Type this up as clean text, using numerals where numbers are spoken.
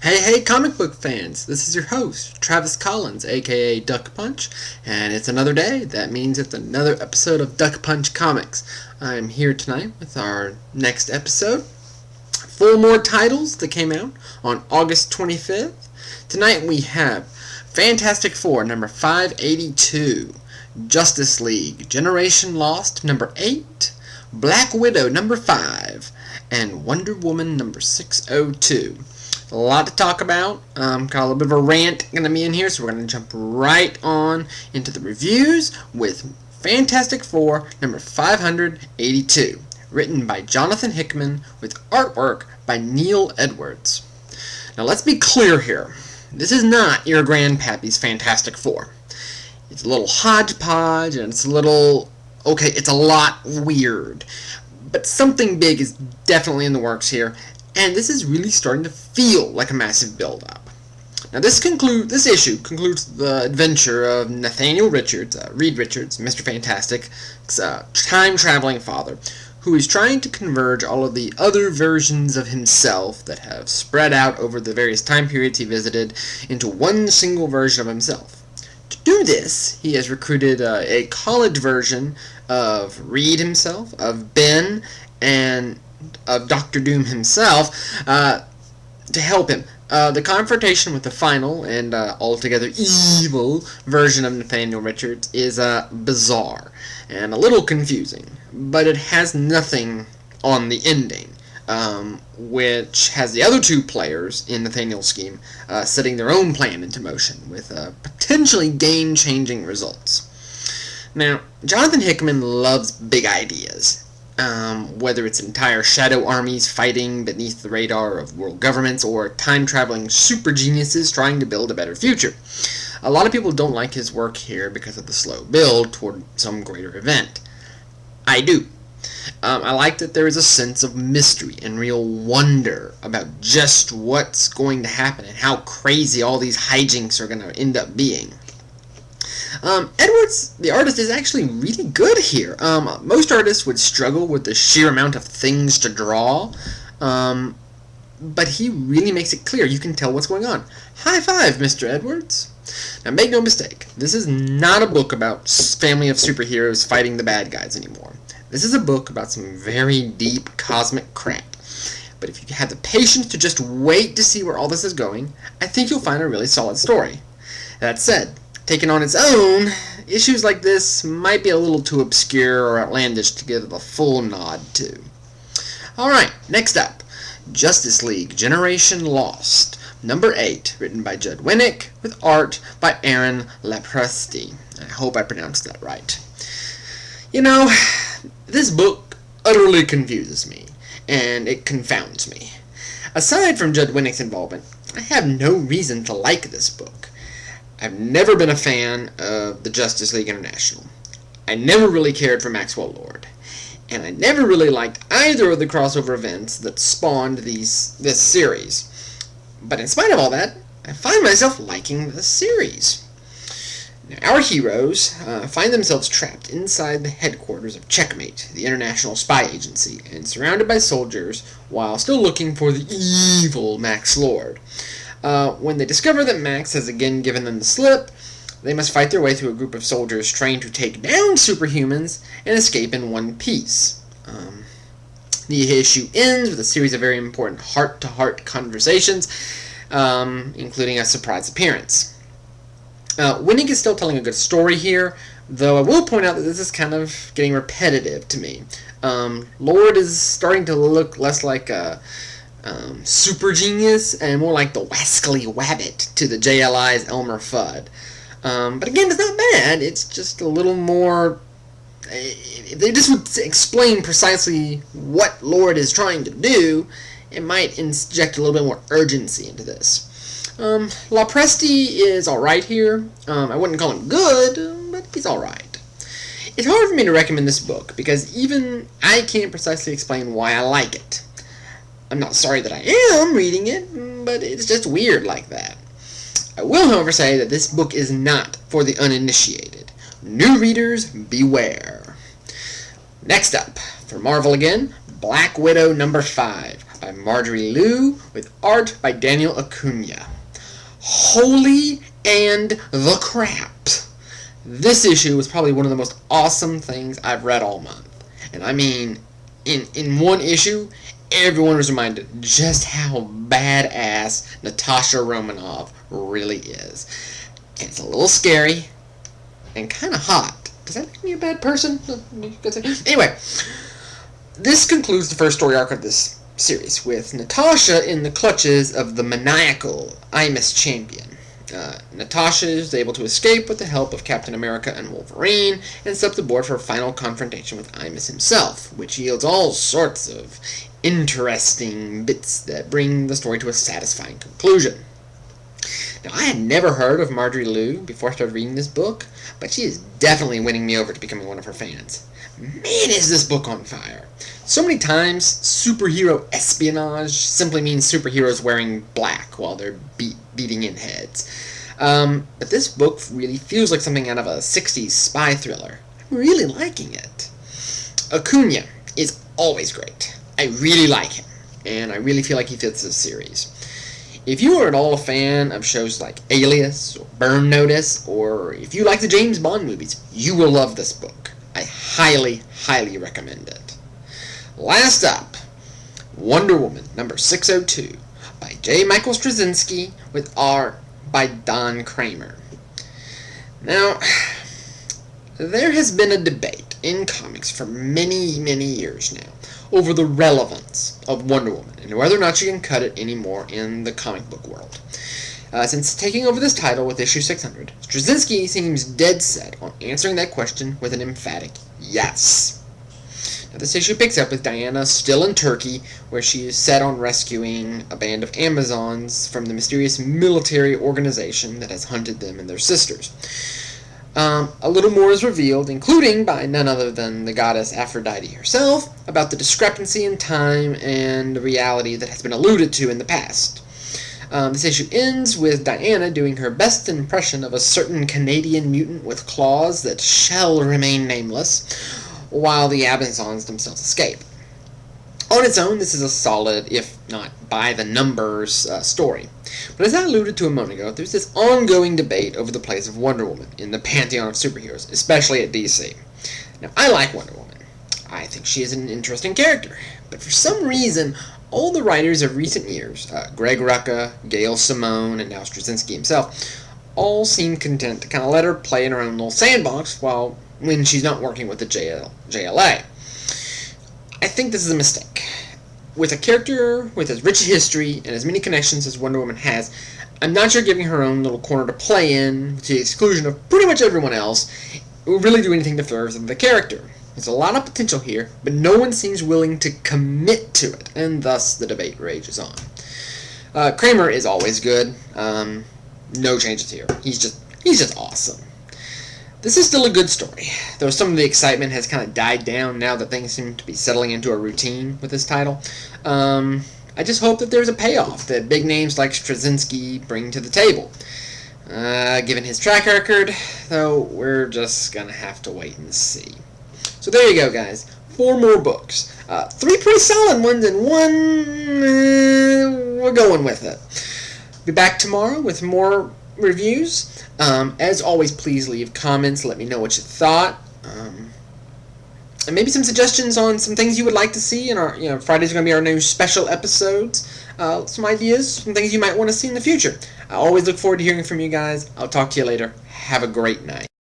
Hey, comic book fans! This is your host, Travis Collins, aka Duck Punch, and it's another day. That means it's another episode of Duck Punch Comics. I'm here tonight with our next episode. 4 more titles that came out on August 25th. Tonight we have Fantastic Four, number 582, Justice League, Generation Lost, number 8, Black Widow, number 5, and Wonder Woman, number 602. A lot to talk about. Got a little bit of a rant going to be in here, so we're going to jump right on into the reviews with Fantastic Four number 582, written by Jonathan Hickman with artwork by Neil Edwards. Now let's be clear here. This is not your grandpappy's Fantastic Four. It's a little hodgepodge, and it's a little... okay, it's a lot weird. But something big is definitely in the works here. And this is really starting to feel like a massive build-up. Now this issue concludes the adventure of Nathaniel Richards, Reed Richards, Mr. Fantastic's time-traveling father, who is trying to converge all of the other versions of himself that have spread out over the various time periods he visited into one single version of himself. To do this, he has recruited a college version of Reed himself, of Ben, and of Dr. Doom himself, to help him. The confrontation with the final and altogether evil version of Nathaniel Richards is bizarre and a little confusing, but it has nothing on the ending, which has the other two players in Nathaniel's scheme setting their own plan into motion with potentially game-changing results. Now, Jonathan Hickman loves big ideas. Whether it's entire shadow armies fighting beneath the radar of world governments or time-traveling super geniuses trying to build a better future. A lot of people don't like his work here because of the slow build toward some greater event. I do. I like that there is a sense of mystery and real wonder about just what's going to happen and how crazy all these hijinks are going to end up being. Edwards, the artist, is actually really good here. Most artists would struggle with the sheer amount of things to draw, but he really makes it clear. You can tell what's going on. High five, Mr. Edwards. Now, make no mistake, this is not a book about family of superheroes fighting the bad guys anymore. This is a book about some very deep cosmic crap. But if you have the patience to just wait to see where all this is going, I think you'll find a really solid story. That said, taken on its own, issues like this might be a little too obscure or outlandish to give a full nod to. Alright, next up, Justice League, Generation Lost, number 8, written by Judd Winnick, with art by Aaron Lapresti. I hope I pronounced that right. You know, this book utterly confuses me, and it confounds me. Aside from Judd Winnick's involvement, I have no reason to like this book. I've never been a fan of the Justice League International. I never really cared for Maxwell Lord. And I never really liked either of the crossover events that spawned this series. But in spite of all that, I find myself liking the series. Now, our heroes find themselves trapped inside the headquarters of Checkmate, the international spy agency, and surrounded by soldiers while still looking for the evil Max Lord. When they discover that Max has again given them the slip, they must fight their way through a group of soldiers trained to take down superhumans and escape in one piece. The issue ends with a series of very important heart-to-heart conversations, including a surprise appearance. Winnick is still telling a good story here, though I will point out that this is kind of getting repetitive to me. Lord is starting to look less like a super genius and more like the wascally wabbit to the JLI's Elmer Fudd. But again, it's not bad. It's just a little more... if they just would explain precisely what Lord is trying to do, it might inject a little bit more urgency into this. Lapresti is alright here. I wouldn't call him good, but he's alright. It's hard for me to recommend this book because even I can't precisely explain why I like it. I'm not sorry that I am reading it, but it's just weird like that. I will, however, say that this book is not for the uninitiated. New readers, beware. Next up, for Marvel again, Black Widow number 5, by Marjorie Liu with art by Daniel Acuna. Holy and the crap! This issue was probably one of the most awesome things I've read all month. And I mean, in one issue, everyone was reminded just how badass Natasha Romanoff really is. And it's a little scary and kind of hot. Does that make me a bad person? Anyway, this concludes the first story arc of this series, with Natasha in the clutches of the maniacal Itis champion. Natasha is able to escape with the help of Captain America and Wolverine, and steps aboard for a final confrontation with Itis himself, which yields all sorts of interesting bits that bring the story to a satisfying conclusion. Now, I had never heard of Marjorie Liu before I started reading this book, but she is definitely winning me over to becoming one of her fans. Man, is this book on fire. So many times, superhero espionage simply means superheroes wearing black while they're beating in heads. But this book really feels like something out of a 60s spy thriller. I'm really liking it. Acuna is always great. I really like him, and I really feel like he fits this series. If you are at all a fan of shows like Alias or Burn Notice, or if you like the James Bond movies, you will love this book. I highly, highly recommend it. Last up, Wonder Woman number 602 by J. Michael Straczynski with art by Don Kramer. Now, there has been a debate in comics for many, many years now over the relevance of Wonder Woman and whether or not she can cut it anymore in the comic book world. Since taking over this title with issue 600, Straczynski seems dead set on answering that question with an emphatic yes. Now, this issue picks up with Diana still in Turkey, where she is set on rescuing a band of Amazons from the mysterious military organization that has hunted them and their sisters. A little more is revealed, including by none other than the goddess Aphrodite herself, about the discrepancy in time and the reality that has been alluded to in the past. This issue ends with Diana doing her best impression of a certain Canadian mutant with claws that shall remain nameless, while the Amazons themselves escape. On its own, this is a solid, if not by-the-numbers, story. But as I alluded to a moment ago, there's this ongoing debate over the place of Wonder Woman in the pantheon of superheroes, especially at DC. Now, I like Wonder Woman. I think she is an interesting character. But for some reason, all the writers of recent years, Greg Rucka, Gail Simone, and now Straczynski himself, all seem content to kind of let her play in her own little sandbox when she's not working with the JLA. I think this is a mistake. With a character with as rich a history and as many connections as Wonder Woman has, I'm not sure giving her own little corner to play in, to the exclusion of pretty much everyone else, will really do anything to further the character. There's a lot of potential here, but no one seems willing to commit to it, and thus the debate rages on. Kramer is always good. No changes here. He's just awesome. This is still a good story, though some of the excitement has kind of died down now that things seem to be settling into a routine with this title. I just hope that there's a payoff that big names like Straczynski bring to the table. Given his track record, though, we're just going to have to wait and see. So there you go, guys. 4 more books. 3 pretty solid ones, and 1, we're going with it. Be back tomorrow with more reviews. As always, please leave comments. Let me know what you thought. And maybe some suggestions on some things you would like to see in our, Fridays are going to be our new special episodes. Some ideas, some things you might want to see in the future. I always look forward to hearing from you guys. I'll talk to you later. Have a great night.